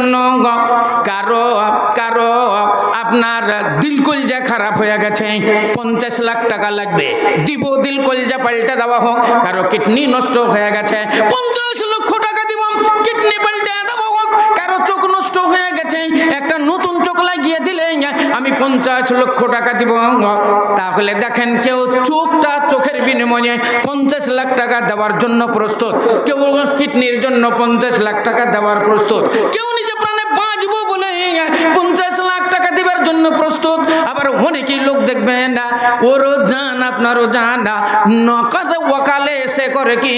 জন্য কারো কারো আপনার দিল কলজা খারাপ হয়ে গেছে, 50 লাখ টাকা লাগবে, দিব, দিল কলজা পাল্টে দেওয়া হোক। কারো কিডনি নষ্ট হয়ে গেছে, 50 লক্ষ টাকা দিব, কিডনি পাল্টে দেওয়া হোক। কারো চোখ নষ্ট হয়ে গেছে, একটা নতুন চোখ লাগিয়ে দিলে আমি 50 লক্ষ টাকা দিব। তাহলে দেখেন, কেউ চোখের বিনিময়ে 50 লাখ টাকা দেওয়ার জন্য প্রস্তুত, কেউ কিডনির জন্য 50 লাখ টাকা দেওয়ার প্রস্তুত, কেউ নিজে প্রাণে বাঁচবো বলে 50 লাখ টাকা দেওয়ার জন্য প্রস্তুত। আবার অনেকেই লোক দেখবেন না, ওরও জান আপনারও জান না, নকদ ওয়াকালে এসে করে কি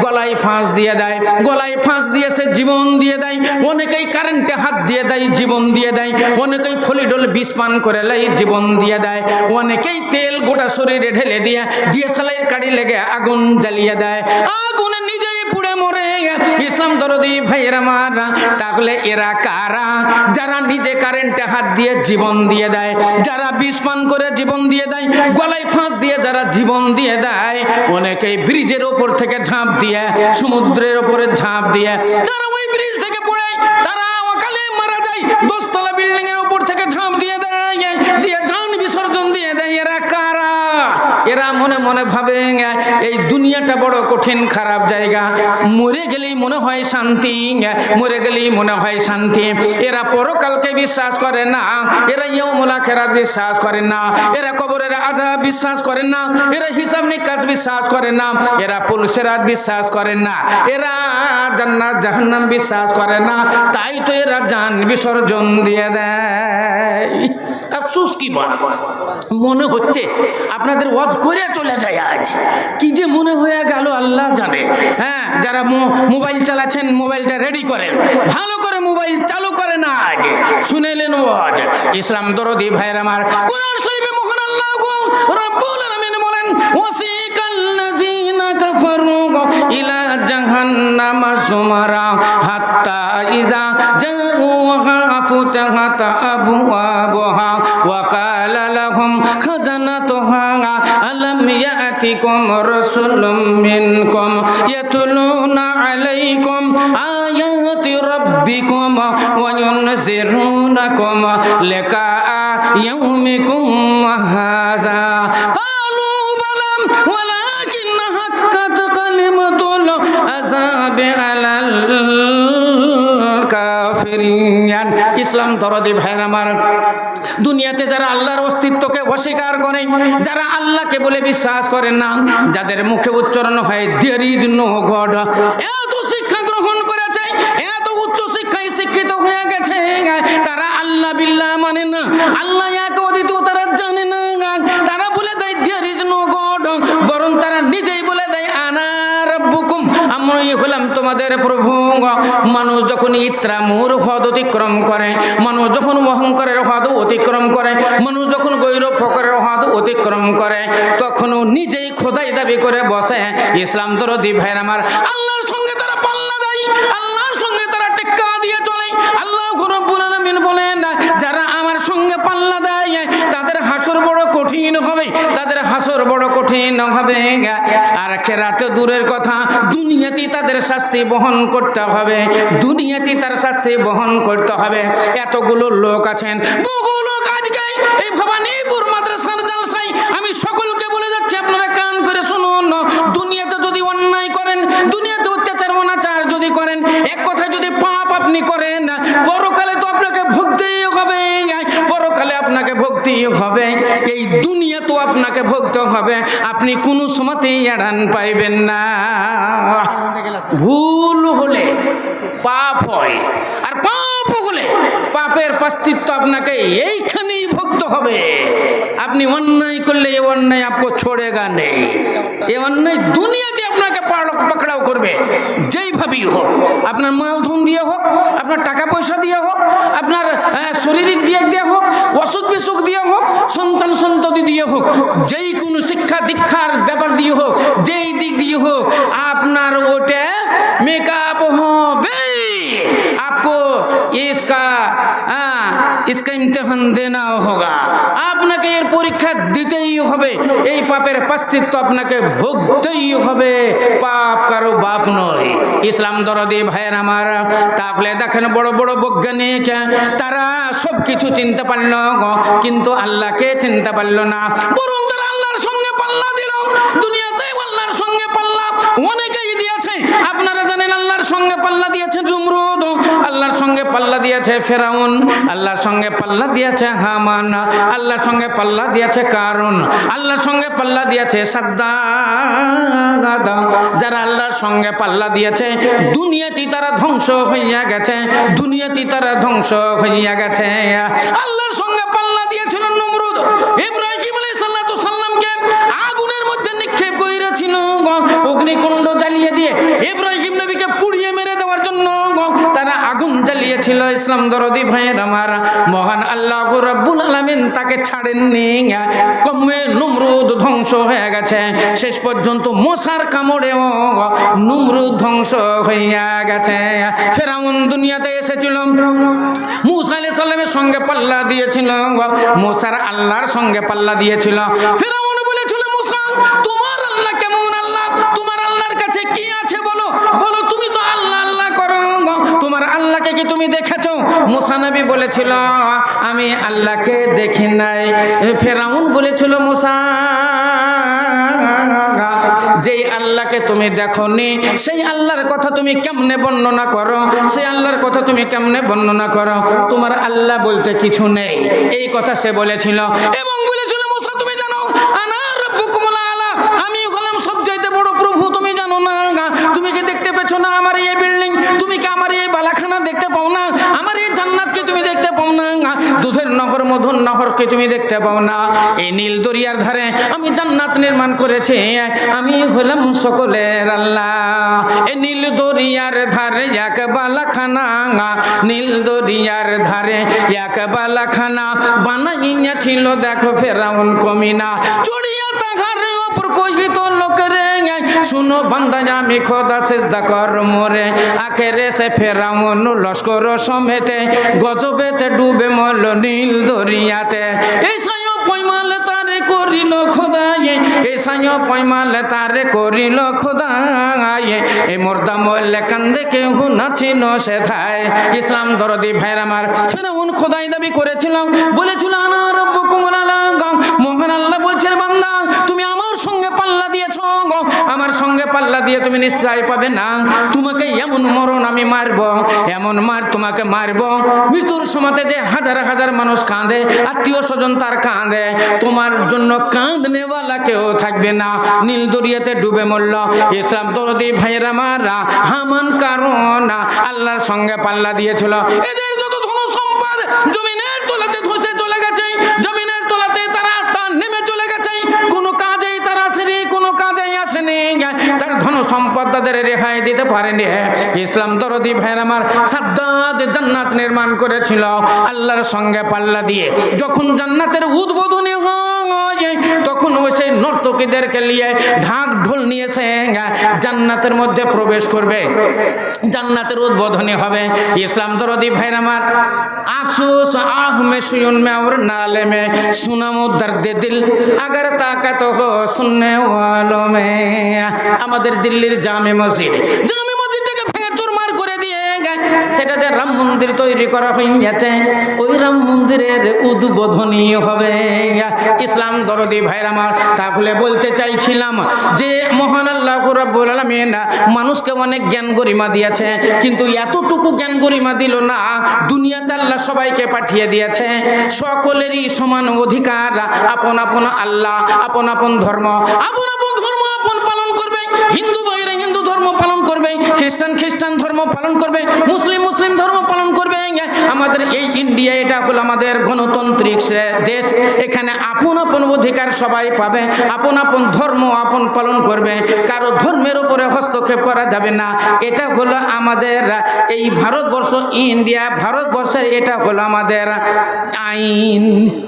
গলায় ফাঁস দিয়ে দেয়, গলায় ফাঁস দিয়ে সে জীবন দিয়ে দেয়। অনেকেই কারেন্টে হাত দিয়ে দেয়, জীবন দিয়ে দেয়। অনেকেই ফলিডল বিষ পান করে লাই, জীবন দিয়ে দেয়। অনেকেই তেল গোটা শরীরে ঢেলে দিয়ে ডিএসএলআর কাড়ি লেগে আগুন জ্বালিয়ে দেয়, আগুনে নিজেই পুড়ে মরে। ইসলাম দরদি ভাইয়ের আমার, তাহলে এরা কারা? যারা নিজে কারেন্টে হাত দিয়ে জীবন দিয়ে দেয়, যারা বিষ পান করে জীবন দিয়ে দেয়, গলায় ফাঁস দিয়ে যারা জীবন দিয়ে দেয়। অনেকেই ব্রিজের ওপর থেকে ঝাঁপ দিয়ে, সমুদ্রের ওপরে ঝাঁপ দিয়ে, তারা ওই ব্রিজ থেকে পড়ে তারা অকালে মারা যায়। 10 তলা বিল্ডিং এর উপর থেকে ঝাঁপ দিয়ে দেয়, দিয়ে জান বিসর্জন দিয়ে দেয়। এরা কারা? এরা মনে মনে ভাবে এই দুনিয়াটা বড় কঠিন খারাপ জায়গা, মরে গেলেই মনে হয় শান্তি, মরে গেলেই মনে হয় শান্তি। এরা পরকালকে বিশ্বাস করে না, এরা ইয়াউমুল আখিরাত বিশ্বাস করে না, এরা কবরের আযাব বিশ্বাস করে না, এরা হিসাব নিকাশ বিশ্বাস করে না, এরা পুলসিরাত বিশ্বাস করে না, এরা জান্নাত জাহান্নাম বিশ্বাস করে না। তাই তো এরা জান বিসর্জন দিয়ে দেয়। আফসোস কি বল, মনে হচ্ছে আপনাদের ওয়াজ করে চলে যায়। আজ কি যে মনে হয়ে গেল আল্লাহ জানে। হ্যাঁ, যারা মোবাইল চালাচ্ছেন মোবাইলটা রেডি করেন, ভালো করে মোবাইল চালু করে না। আজ শুনেলেন ওয়াজ। ইসলাম দরদি ভাইয়ের আমার, কোরআন শরীফে মহান আল্লাহ রাব্বুল আলামিন বলেন, ওয়াসিকাল্লাযীনা কাফারু ইলা জাহান্নামা যুমারা হাত্তা ইযা জাউহা ফুতিহাত আবওয়াবুহা ওয়া ক্বালা লাহুম খাজানাতুহা আলাম ইয়াতিকুম রাসূলুম মিনকুম ইয়াতলুনা আলাইকুম আয়াতি রাব্বিকুম ওয়া ইউনজিরুনাকুম লিকাআ ইয়াউমিকুম হাযা ক্বালু বালা ওয়ালাকিন হাক্কাত কালিমাতুল আযাবি আলাল কাফিরিন। ইসলাম দরদি ভাইয়ের আমার, দুনিয়াতে যারা আল্লাহর অস্তিত্বকে অস্বীকার করে, যারা আল্লাহকে বলে বিশ্বাস করে না, যাদের মুখে উচ্চারণ হয় দেয়ার ইজ নো গড, এত শিক্ষা গ্রহণ করেছে, এত উচ্চ শিক্ষায় শিক্ষিত হয়ে গেছে, তারা আল্লাহ বিল্লাহ মানে না, আল্লাহ এক অদ্বিতীয় তারা জানে না। তারা বলে দেয় দেয়ার ইজ নো গড, বরং তারা নিজেই বলে দেয় আনা রাব্বুকুম, আমি হলাম তোমাদের প্রভু। মানুষ যখন ইত্রামুর হদ অতিক্রম করে, মানুষ যখন অহংকারের হদ অতিক্রম করে, মানুষ যখন গৌরব ফকরের হদ অতিক্রম করে, তখনও নিজেই খোদাই দাবি করে বসে। ইসলাম দরদি ভাইয়ের আমার, আল্লাহর সঙ্গে তারা পাল্লা দেয়, আল্লাহর সঙ্গে তারা টেক্কা দিয়ে চলে। আল্লাহ রাব্বুল আলামিন বলেন, যারা আমার সঙ্গে পাল্লা দেয় তাদের হাসর বড় কঠিন হবে, তাদের হাসর বড় কঠিন হবে। আর আখিরাতে দূরের কথা, দুনিয়াতেই তাদের শাস্তি বহন করতে হবে, দুনিয়াতেই তার শাস্তি বহন করতে হবে। এতগুলো লোক আছেন, বহু লোক আজকে এই ভবানীপুর মাদ্রাসার জালসায় আমি সকলকে বলে যাচ্ছি, আপনারা কান করে শুনুন। দুনিয়াতে যদি অন্যায় করেন, দুনিয়াতে অত্যাচার অনাচার যদি করেন, এক কথা যদি পাপ আপনি করেন, পরকালে তো আপনাকে ভুগতেই হবে, পরকালে আপনাকে ভুগতেই হবে, এই দুনিয়া তো আপনাকে ভুগতে হবে, আপনি কোনো সময়তেই এড়ান পাইবেন না। ভুল হলে পাপ হয়, আর পাপ হলে পাপের প্রায়শ্চিত্ত আপনাকে এইখানেই ভুগতে হবে। আপনি অন্যায় করলে এ অন্যায় আপনি ছোড়েগা নেই, এ অন্যায় দুনিয়াতে আপনাকে পাকড়াও করবে, যেইভাবেই হোক, আপনার মালধন দিয়ে হোক, আপনার টাকা পয়সা দিয়ে হোক, আপনার শারীরিক দিক দিয়ে হোক, অসুখ বিসুখ দিয়ে হোক, সন্তান সন্ততি দিয়ে হোক, যেই কোনো শিক্ষা দীক্ষার ব্যাপার দিয়ে হোক, যেই দিক দিয়ে হোক, আপনার ওটা মেকআপ হবে। आपको इसका इसका इम्तिहान देना होगा। আপনাকে এর পরীক্ষা দিতেই হবে, এই পাপের প্রায়শ্চিত্ত আপনাকে ভুগতেই হবে। পাপ কারো বাপ নয়। ইসলাম দরদি ভাইয়ের আমার, তাহলে দেখেন বড় বড় বৈজ্ঞানিক তারা সব কিছু চিনতে পারল, কিন্তু আল্লাহকে চিনতে পারল না। বরং তারা আল্লাহর সঙ্গে পাল্লা দিল। দুনিয়াতে আল্লাহর সঙ্গে পাল্লা অনেকেই দিয়েছে। আপনারা জানেন আল্লাহর সঙ্গে পাল্লা দিয়েছে নমরুদ, আল্লাহর সঙ্গে পাল্লা দিয়েছে ফেরাউন, আল্লাহর সঙ্গে পাল্লা দিয়েছে হামান, আল্লাহর সঙ্গে পাল্লা দিয়েছে কারুন, আল্লাহর সঙ্গে পাল্লা দিয়েছে সাদ্দাদ। যারা আল্লাহর সঙ্গে পাল্লা দিয়েছে দুনিয়াতে তারা ধ্বংস হইয়া গেছে, দুনিয়াতে তারা ধ্বংস হইয়া গেছে। আল্লাহর সঙ্গে পাল্লা দিয়েছিল নমরুদ। ইব্রাহিম আলাইহিস সালামকে আগুনের মধ্যে নিক্ষেপ করেছিল, অগ্নিকুণ্ড জ্বালিয়ে দিয়ে ইব্রাহিম নবীকে পুড়িয়ে মেরে দেওয়ার জন্য তারা আগুন জ্বালিয়েছিল। ইসলাম দরদি ভাইয়ের আমার, মহান আল্লাহ রাব্বুল আলামিন তাকে ছাড়েননি। কমে নমরুদ ধ্বংস হয়ে গেছে। শেষ পর্যন্ত মশার কামড়েও নমরুদ ধ্বংস হইয়া গেছে। ফেরাউন দুনিয়াতে এসেছিল, মূসা আলাইহিস সালামের সঙ্গে পাল্লা দিয়েছিল, মূসার আল্লাহর সঙ্গে পাল্লা দিয়েছিল। ফেরাউন বলেছিল, মূসা তোমার আল্লাহ কেমন আল্লাহ? তোমার আল্লাহর কাছে কি আছে বলো, বলো তুমি তো আল্লাহ আল্লাহ করো, তোমার আল্লাহকে কি তুমি দেখেছো? মূসা নবী বলেছিল আমি আল্লাহকে দেখি নাই। ফেরাউন বলেছিল, মূসা যেই আল্লাহকে তুমি দেখোনি সেই আল্লাহর কথা তুমি কেমনে বর্ণনা করো, সেই আল্লাহর কথা তুমি কেমনে বর্ণনা করো? তোমার আল্লাহ বলতে কিছু নেই, এই কথা সে বলেছিল। এবং বলেছিল, মূসা তুমি জানো আনা রাব্বুকুমুল আলা, আমি হলাম সবচাইতে বড় প্রভু, তুমি জানো না? তুমি কি দেখতে পেছো না আমার এই বিল্ডিং? তুমি কি আমার এই বালাখানা দেখতে পাও না? আমার এই জান্নাতকে তুমি দেখতে পাও না? দুধের নহর মধুর নহরকে তুমি দেখতে পাও না? এই নীল দরিয়ার ধারে আমি জান্নাত নির্মাণ করেছি, আমি হলাম সকলের আল্লাহ। এই নীল দরিয়ার ধারে এক বালাখানা, নীল দরিয়ার ধারে এক বালাখানা বানাইয়াছিল দেখো ফেরাউন কমিনা। চড়িয়া তাহার ওপর কহিত লোকেরে, শুনো বান্দা আমি খোদা সেজদা কর মোরে। আখেরে সে ফেরাউন লস্কর সমেতে গজবেতে ডুবে মরল নীল দরিয়াতে। এই সায়ো পয়মাল তারে করিল খোদায়, এই সায়ো পয়মাল তারে করিল খোদায়। এই মোর্দা মরলে কান্দে কেউ নাছিল সেথায়। ইসলাম দরদি ভাইয়ের আমার, ফেরাউন খোদাই দাবি করেছিল, বলেছিল আনা রাব্বুকুমুল আলা। মহান আল্লাহ বলছেন, বান্দা তুমি আমার সঙ্গে পাল্লা দিয়েছ, আমার সঙ্গে পাল্লা দিয়ে তুমি নিশ্চয় পাবে না। তোমাকে এমন মরণ আমি মারব, এমন মার তোমাকে মারব, মৃত্যুর সময়তে যে হাজার হাজার মানুষ কাঁদে, আত্মীয় স্বজন তার কাঁদে, তোমার জন্য কাঁদনেওয়ালা কেউ থাকবে না। নীল দরিয়াতে ডুবে মরল। ইসলাম দরদি ভাইয়ের আমার, হামান কারণ আল্লাহর সঙ্গে পাল্লা দিয়েছিল। এদের যত ধন সম্পদ জমিনের তলাতে ধসে চলে গেছে, জমিনের তলাতে তারা নেমে চলে গেছে। কোনো কাজেই তারা আসেনি, কোনো কাজেই আসেনি, তার ধন সম্পদ তাদের রেহাই দিতে পারেনি। ইসলাম দরদি ভাইয়ের আমার, সাদ্দাদ জান্নাত নির্মাণ করেছিল আল্লাহর সঙ্গে পাল্লা দিয়ে। যখন জান্নাতের উদ্বোধনী হয় তখন ওই সেই নর্তকীদেরকে নিয়ে ঢাক ঢোল নিয়েছে জান্নাতের মধ্যে প্রবেশ করবে, জান্নাতের উদ্বোধনী হবে। ইসলাম দরদি ভাইয়ের আমার, আফসোস আহ মে সুয়ুন মে और नाले में सुनम दर्द दिल अगर ताकत हो सुनने वालों में। আমাদের দিল্লির জামে মসজিদ, জামে মসজিদটাকে ভেঙে চুরমার করে দিয়ে সেটা যে রাম মন্দির তৈরি করা হয়েছে, ওই রাম মন্দিরের উদ্বোধনী হবে। ইসলাম দরদি ভাইয়ের আমার, তাহলে বলতে চাইছিলাম যে মহান আল্লাহ রাব্বুল আলামিন মানুষকে অনেক জ্ঞান গরিমা দিয়েছে, কিন্তু এতটুকু জ্ঞান গরিমা দিল না। দুনিয়াতে আল্লাহ সবাইকে পাঠিয়ে দিয়েছে, সকলেরই সমান অধিকার। আপন আপন আল্লাহ, আপন আপন ধর্ম, আপন আপন ধর্ম আপন পালন করবে। হিন্দু ভাইরা হিন্দু ধর্ম পালন করবে, খ্রিস্টান খ্রিস্টান ধর্ম পালন করবে, মুসলিম মুসলিম ধর্ম পালন করবে। আমাদের এই ইন্ডিয়া, এটা হলো আমাদের গণতান্ত্রিক দেশ। এখানে আপন আপন অধিকার সবাই পাবে, আপন আপন ধর্ম আপন পালন করবে, কারো ধর্মের উপরে হস্তক্ষেপ করা যাবে না। এটা হলো আমাদের এই ভারতবর্ষ, ইন্ডিয়া ভারতবর্ষের এটা হলো আমাদের আইন।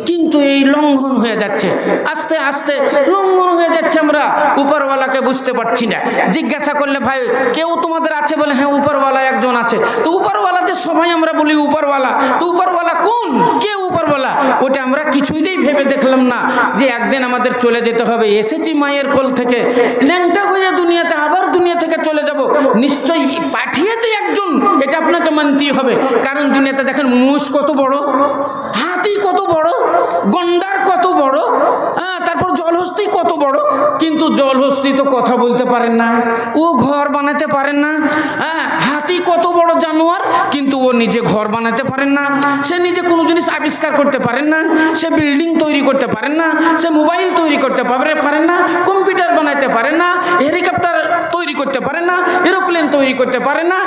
কিন্তু এই লঙ্ঘন হয়ে যাচ্ছে, আস্তে আস্তে লঙ্ঘন হয়ে যাচ্ছে। আমরা উপরওয়ালাকে বুঝতে পারছি না। জিজ্ঞাসা করলে ভাই কেউ তোমাদের আছে বলে, হ্যাঁ উপরওয়ালা একজন আছে। তো উপরওয়ালা যে সবাই আমরা বলি উপরওয়ালা, তো উপরওয়ালা কোন, কে উপরওয়ালা? ওটা আমরা কিছুতেই ভেবে দেখলাম না যে একদিন আমাদের চলে যেতে হবে। এসেছি মায়ের কোল থেকে, ল্যাংটা হয়ে দুনিয়াতে, আবার দুনিয়া থেকে চলে যাব। নিশ্চয়ই পাঠিয়েছে একজন, এটা আপনাকে মানতেই হবে। কারণ দুনিয়াতে দেখেন মুষ কত বড়, হাতি কত বড়, গন্ডার কত বড়, তারপর জলহস্তি কত বড়। কিন্তু জলহস্তি তো কথা বলতে পারেন না, ও ঘর বানাতে পারেন না। হাতি কত বড় জানোয়ার, কিন্তু ও নিজে ঘর বানাতে পারেন না, সে নিজে কোনো জিনিস আবিষ্কার করতে পারেন না, সে বিল্ডিং তৈরি করতে পারেন না, সে মোবাইল তৈরি করতে পারেন না, কম্পিউটার বানাতে পারেন না, হেলিকপ্টার তৈরি করতে পারেন না, এরোপ্লেন তৈরি করতে পারেন না,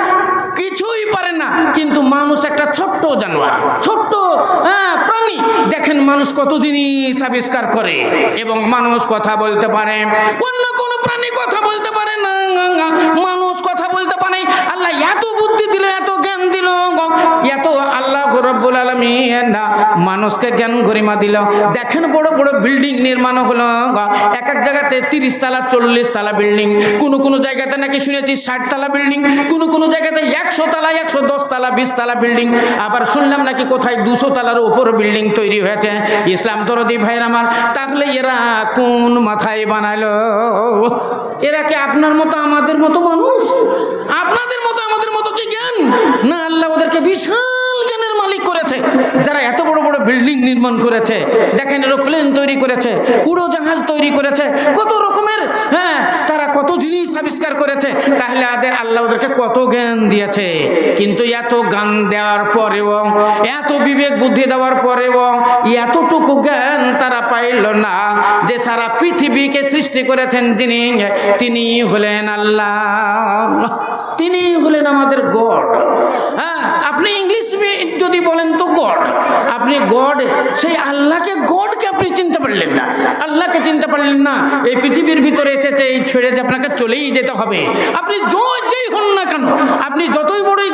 কিছুই পারেন না। কিন্তু মানুষ একটা ছোট্ট জানোয়ার, ছোট্ট প্রাণী। দেখেন মানুষ কত জিনিস আবিষ্কার করে এবং মানুষ কথা বলতে পারে। অন্য কোনো প্রাণী কথা বলতে পারে না, মানুষ কথা বলতে পারে। আল্লাহ এত বুদ্ধি দিল, এত জ্ঞান দিল, এত আল্লাহ রব্বুল আলামিন মানুষকে জ্ঞান গরিমা দিল। দেখেন বড় বড় বিল্ডিং নির্মাণ হলো, এক এক জায়গাতে 30 তলা 40 তলা বিল্ডিং, কোনো জায়গাতে নাকি শুনেছি 60 তলা বিল্ডিং, কোনো জায়গাতে 100 তলা 110 তলা 20 তলা বিল্ডিং, আবার শুনলাম নাকি কোথায় 200 তলার উপর বিল্ডিং তৈরি হয়েছে। ইসলাম দরদি ভাইয়ের আমার, তাহলে এরা কোন মাথায় বানালো? এরা কি আপনার মতো আমাদের মতো মানুষ? আপনাদের মতো আমাদের মতো কি জ্ঞান? না, আল্লাহ ওদেরকে বিশাল জ্ঞানের মালিক করেছে, যারা এত বড় বড় বিল্ডিং নির্মাণ করেছে। দেখেন এরোপ্লেন তৈরি করেছে, উড়োজাহাজ তৈরি করেছে, কত রকমের তারা কত জিনিস আবিষ্কার করেছে। তাহলে আল্লাহ ওদেরকে কত জ্ঞান দিয়েছে। কিন্তু এত জ্ঞান দেওয়ার পরেও, এত বিবেক বুদ্ধি দেওয়ার পরেও এতটুকু জ্ঞান তারা পাইল না যে সারা পৃথিবীকে সৃষ্টি করেছেন যিনি, তিনি হলেন আল্লাহ, তিনি হলেন আমাদের গড। আপনি ইংলিশ যদি বলেন তো গড, আপনি গড, সেই আল্লাহকে, গডকে আপনি চিনতে পারলেন না, আল্লাহকে চিনতে পারলেন না। এই পৃথিবীর ভিতরে এসেছে, এই ছেড়ে যে আপনাকে চলেই যেতে হবে। আপনি যেই হন না কেন, আপনি যতই বড়ই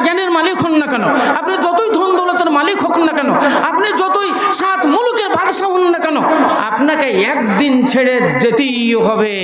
জ্ঞানের মালিক হন না কেন, আপনি যতই ধন দৌলতের মালিক হোক না কেন, আপনি যতই 7 মুলুকের বাদশা হন না কেন, আপনাকে একদিন ছেড়ে যেতেই হবে।